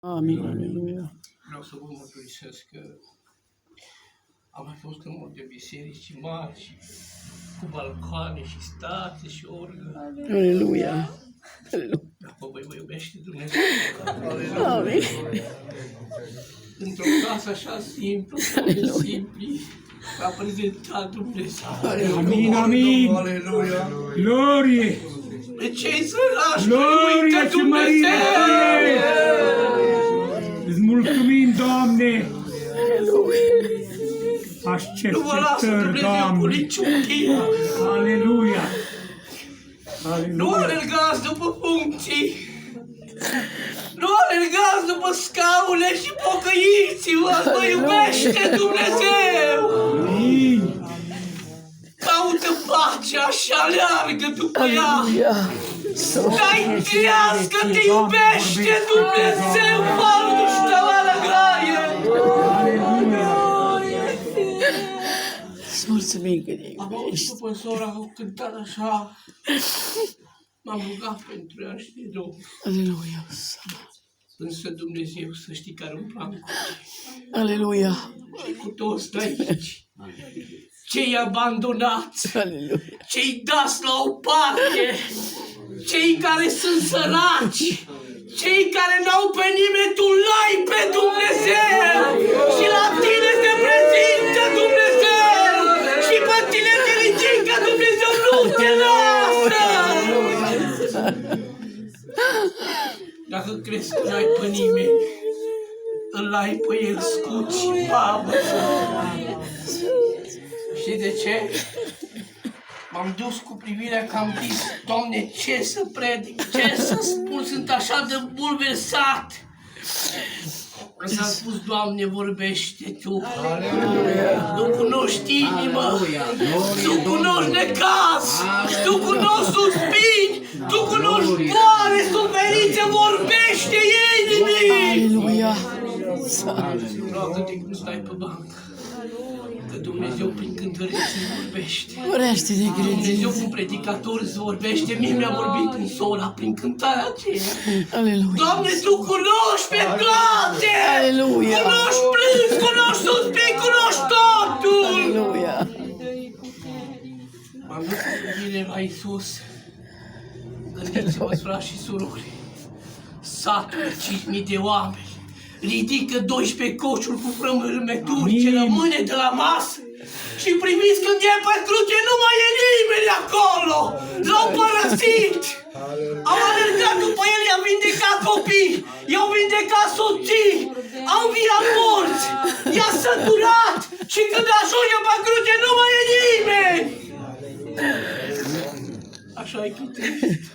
Amin, aleluia. Vreau să vă mărturisesc că am mai fost în multe biserici mari și cu balcoane și state și orgă. Aleluia. Dar pe voi vă iubește Dumnezeu. Amin. Într-o casă așa simplă, simpli, a prezentat Dumnezeu. Amin, amin. Aleluia. Glorie. De cei sărași, Glorie uită și mărire Dumnezeu! Îți mulțumim, Doamne. Nu vă lasă Așteptări, Dumnezeu cu Doamne. niciun chip. Aleluia. Nu Aleluia. alergați după funcții. Nu alergați după scaune și pocăiți-vă, vă iubește Dumnezeu! Amin. Caută pacea și aleargă după ea! Aleluia. Dai trească, te iubește Dumnezeu, Valul Ștăvala Graie! Îți mulțumim că ne Am auzit iubești. după sora au cântat așa. M-am rugat pentru ea și de două. Aleluia. Însă Dumnezeu să știi că are un plan cu Aleluia. și cu toți de aici. Cei abandonați, Aleluia. cei dați la o parte, cei care sunt săraci, cei care n-au pe nimeni, tu l-ai pe Dumnezeu și la tine te prezintă Dumnezeu și pe tine te ridică Dumnezeu, nu te lasă! Dacă crezi că n-ai pe nimeni, îl ai pe el scut și babă. Știi de ce? M-am dus cu privirea că am zis, Doamne, ce să predic, ce să spun, sunt așa de bulversat. Însă am spus, Doamne, vorbește Tu. Tu cunoști inima, Tu cunoști necaz, Tu cunoști suspini, Tu cunoști boare, suferințe, vorbește inimii. Aleluia. Roagă-te când stai pe bancă, că Dumnezeu prin cântări îți vorbește. Urește de Dumnezeu credință. prin predicator îți vorbește, mie mi-a vorbit în sora prin cântarea aceea. Aleluia. Doamne, Tu cunoști pe toate! Aleluia. Cunoști plâns, cunoști suspin, cunoști totul! Aleluia. M-am dus cu privire la Iisus. Gândiți-vă, frați și surori, satul de 5.000 de oameni ridică 12 cociuri cu frământuri ce rămâne de la masă și priviți când e pe cruce, nu mai e nimeni acolo! L-au părăsit! Au alergat după el, i-au vindecat copii, i-au vindecat soții, au înviat morți, i-a săturat și când ajunge pe cruce, nu mai e nimeni! Așa e tu trist.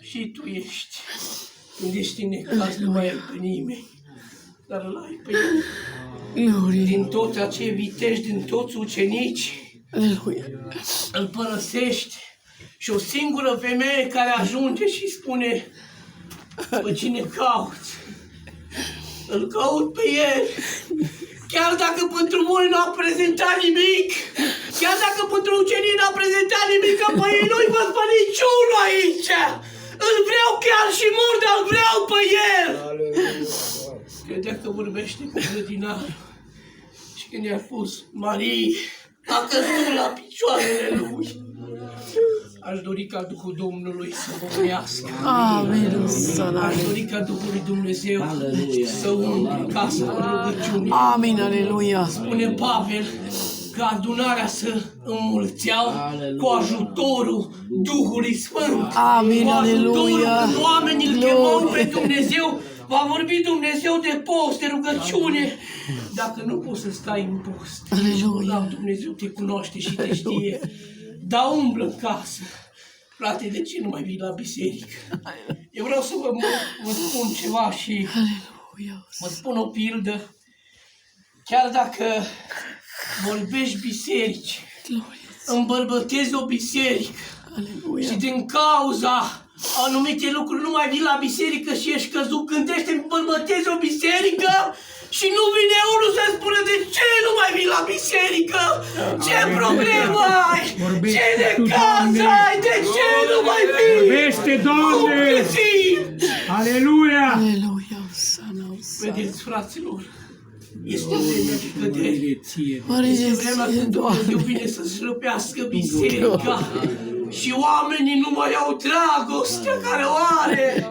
Și tu ești. Când ești în necaz, nu mai ai pe nimeni. Dar îl ai pe el. Glorie. Din toți acei vitești, din toți ucenici, Aleluia. îl părăsește. Și o singură femeie care ajunge și spune, pe cine cauți? Îl caut pe el. Chiar dacă pentru voi n-a prezentat nimic, chiar dacă pentru ucenii n-a prezentat nimic, că pe ei nu-i văd pe niciunul aici. Îl vreau chiar și mor, dar îl vreau pe el. Credea că vorbește cu grădinarul. Și când i-a spus, Marie, a căzut la picioarele lui. Aș dori ca Duhul Domnului să vă unească. Amin. Aș Sănare. dori ca Duhul lui Dumnezeu să umple casa cu rugăciune. Amin. Aleluia. Spune Pavel că adunarea să înmulțeau cu ajutorul Duhului Sfânt. Amin, Cu ajutorul aleluia. când oamenii îl chemau pe Glorie. Dumnezeu, va vorbi Dumnezeu de post, de rugăciune. Dacă nu poți să stai în post, Aleluia. Dumnezeu te cunoaște și te știe. Dar umblă în casă. Frate, de ce nu mai vii la biserică? Eu vreau să vă spun ceva și Aleluia. vă spun o pildă. Chiar dacă vorbești biserici, Glorie. îmbărbătezi o biserică Aleluia. și din cauza anumite lucruri nu mai vii la biserică și ești căzut, gândește, îmbărbătezi o biserică și nu vine unul să spună de ce nu mai vii la biserică, ce problemă ai, ce necaz ai, de ce nu mai vii, Vorbește, Doamne. cum te simți? Aleluia. Aleluia. Vedeți, fraților, este vremea de cădere. Mărire ție. Mare Este de vremea ție, când Dumnezeu Doamne. vine să-și răpească biserica și oamenii nu mai au dragostea care o are.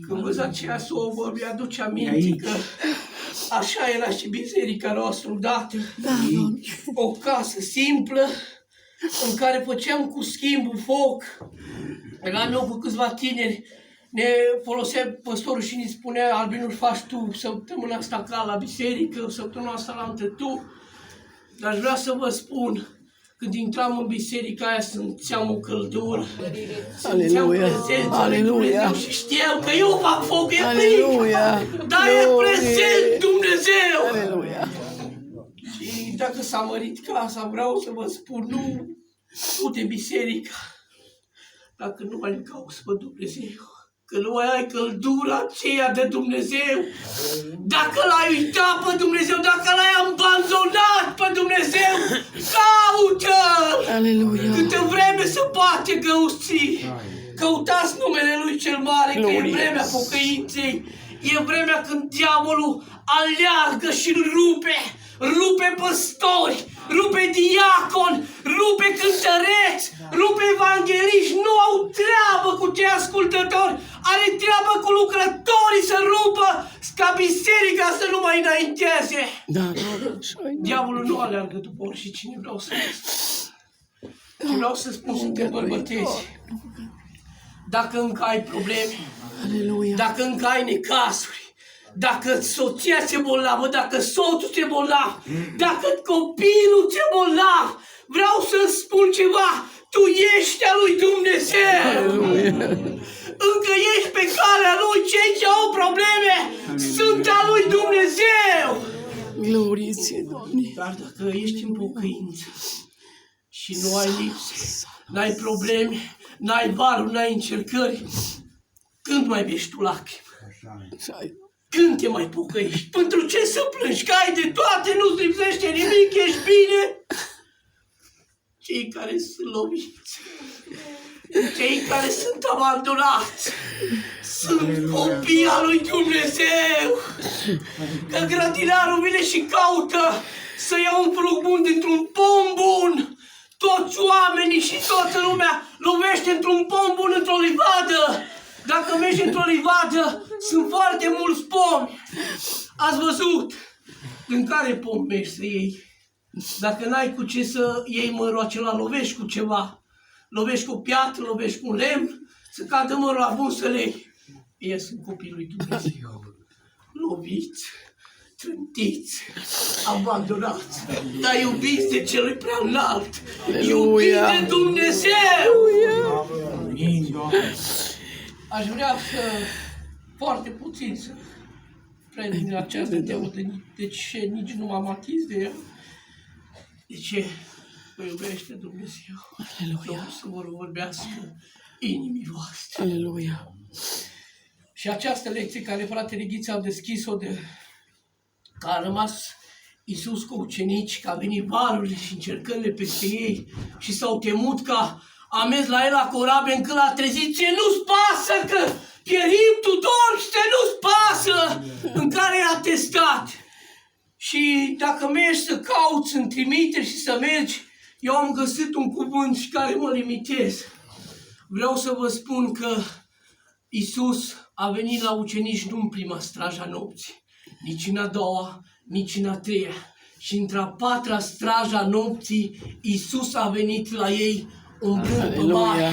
Când văd aceea sobă, mi-aduce aminte că așa era și biserica noastră odată. Da, Doamne. O casă simplă în care făceam cu schimbul foc. Eram eu cu câțiva tineri, ne folosea păstorul și ne spunea: Albinul, faci tu săptămâna asta ca la biserică, săptămâna asta la între tu. Dar aș vrea să vă spun, când intram în biserica aia, simțeam o căldură, simțeam Aleluia. prezența lui Aleluia. Dumnezeu și știam că eu fac foc, e frică, Aleluia. dar e Glorie. prezent Dumnezeu. Aleluia. Și dacă s-a mărit casa, vreau să vă spun, nu du-te biserica dacă nu mai cauți pe Dumnezeu. Că nu mai ai căldura aceea de Dumnezeu. Dacă l-ai uitat pe Dumnezeu, dacă l-ai abandonat pe Dumnezeu, caută-L! Aleluia. Câtă vreme se poate găuți. Căutați numele Lui cel Mare, că e Gloria. vremea pocăinței. E vremea când diavolul aleargă și rupe păstori, rupe diaconi, rupe cântăreți, rupe evangeliști. Nu au treabă cu cei ascultători, are treabă cu lucrătorii să rupă ca biserica să nu mai înainteze. Da, Doamne. Așa-i. Diavolul nu aleargă după oricine, vreau să spun. Și vreau să spun, suntem bărbătezi. Dacă încă ai probleme, Aleluia. dacă încă ai necazuri, dacă soția ți-e bolnavă, dacă soțul ți-e bolnav, dacă copilul ți-e bolnav, vreau să-ți spun ceva, tu ești a lui Dumnezeu. Aleluia. Încă ești pe calea lui, cei ce au probleme sunt a lui Dumnezeu. Glorie ție, Doamne. Dar dacă ești în pocăință și nu ai lipse, n-ai probleme, n-ai valuri, n-ai încercări, când mai vezi tu lacrimi? Așa-i. Când te mai pocăiești? Pentru ce să plângi? Că ai de toate, nu-ți lipsește nimic, ești bine? Cei care sunt loviți, cei care sunt abandonați, sunt copii al lui Dumnezeu. Că grădinarul vine și caută să ia un fruct bun dintr-un pom bun. Toți oamenii și toată lumea lovește într-un pom bun, într-o livadă. Dacă mergi într-o livadă, sunt foarte mulți pomi. Ați văzut? În care pom mergi să iei? Dacă n-ai cu ce să iei mărul acela, lovești cu ceva. Lovești cu o piatră, lovești cu un lemn, să cadă mărul la bun să le iei. Ei sunt copiii lui Dumnezeu. Loviți, trântiți, abandonați, dar iubiți de celui prea înalt. Iubiți de Dumnezeu! Amin, Doamne. Aș vrea să, foarte puțin, să predic din această temă, de ce nici nu m-am atins de el. De ce vă iubește Dumnezeu? Aleluia. Să vă vorbească inimii voastre. Aleluia. Și această lecție care fratele Ghiță a deschis-o că a rămas Iisus cu ucenici, că a venit valurile și încercările peste ei și s-au temut ca a mers la el la corabie încât l-a trezit. Ce nu-ți pasă că pierim tu, dorște, nu-ți pasă, în care i-a testat. Și dacă mergi să cauți în trimiteri și să mergi, eu am găsit un cuvânt și care mă limitez. Vreau să vă spun că Iisus a venit la ucenici nu în prima strajă a nopții, nici în a doua, nici în a treia. Și într-a patra strajă a nopții, Iisus a venit la ei umblând pe mare.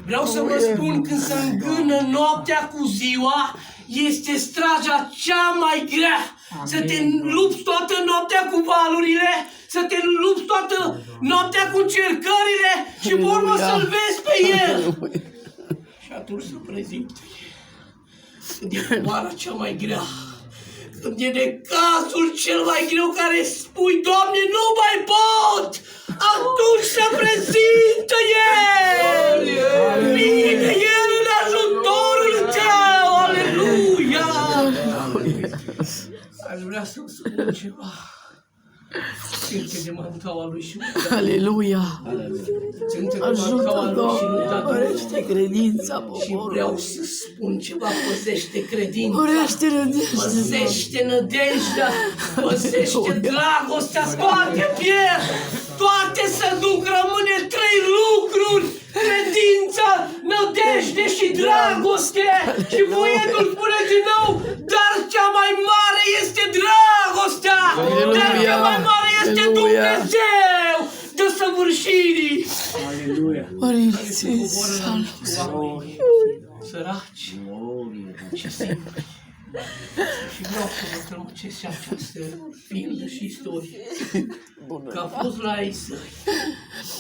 Vreau să vă spun, când se îngână noaptea cu ziua, este straja cea mai grea. Să te lupți toată noaptea cu valurile, să te lupți toată noaptea cu încercările și pe urmă să-L vezi pe El. Și atunci să prezinte. Când e coara cea mai grea, când e necazul cel mai greu care spui, Doamne, nu mai pot, atunci se prezintă El! Vine El în ajutorul tău! Aleluia! Aș vrea să-mi spun ceva. Ținte de mantaua lui și Aleluia! ținte de Ajută, mantaua lui și nu Doamne, da mărește credința Și poporului. vreau să spun ceva, păzește credința, Mărește nădejdea. păzește nădejdea, păzește dragostea, scoate pierd, toate să duc, rămâne 3 lucruri, credința, nădejde și dragoste. Și poetul spune din nou, dar cea mai mare este dragostea, dar cea mai mare este Aleluia. Dumnezeu de săvârșirii. Aleluia. Măriți Coboră la niște oameni săraci și singuri. Și vreau să vă strămucesc și această pildă și istorie. Că a fost la ai săi.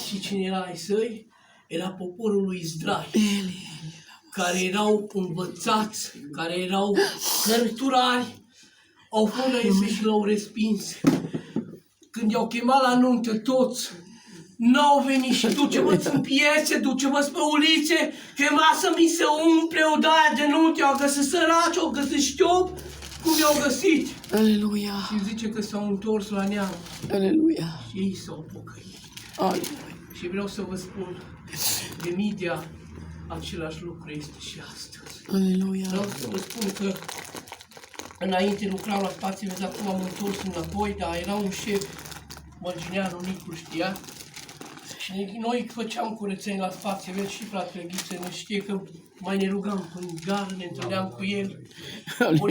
Și cine era ai săi? Era poporul lui Israel. Care erau învățați, care erau cărturari. Au fost la ei săi și l-au respins. Când i-au chemat la nuntă toți, n-au venit și duce-vă-ți în piețe, duce-vă-ți pe ulițe, chema să mi se umple o daia de nuntă, au găsit săraci, au găsit știop, cum i-au găsit. Aleluia! Și zice că s-au întors la neam Aleluia! și ei s-au pocăit. Aleluia! Și vreau să vă spun, de media, același lucru este și astăzi. Aleluia! Vreau să vă spun că înainte lucrau la spații, vezi, acum am întors înapoi, dar era un șef, Mărgineanu Nicu, știa? Și noi făceam curățeni la spații, vezi, și fratele Ghiță ne știe că mai ne rugam în gară, ne întâlneam cu el.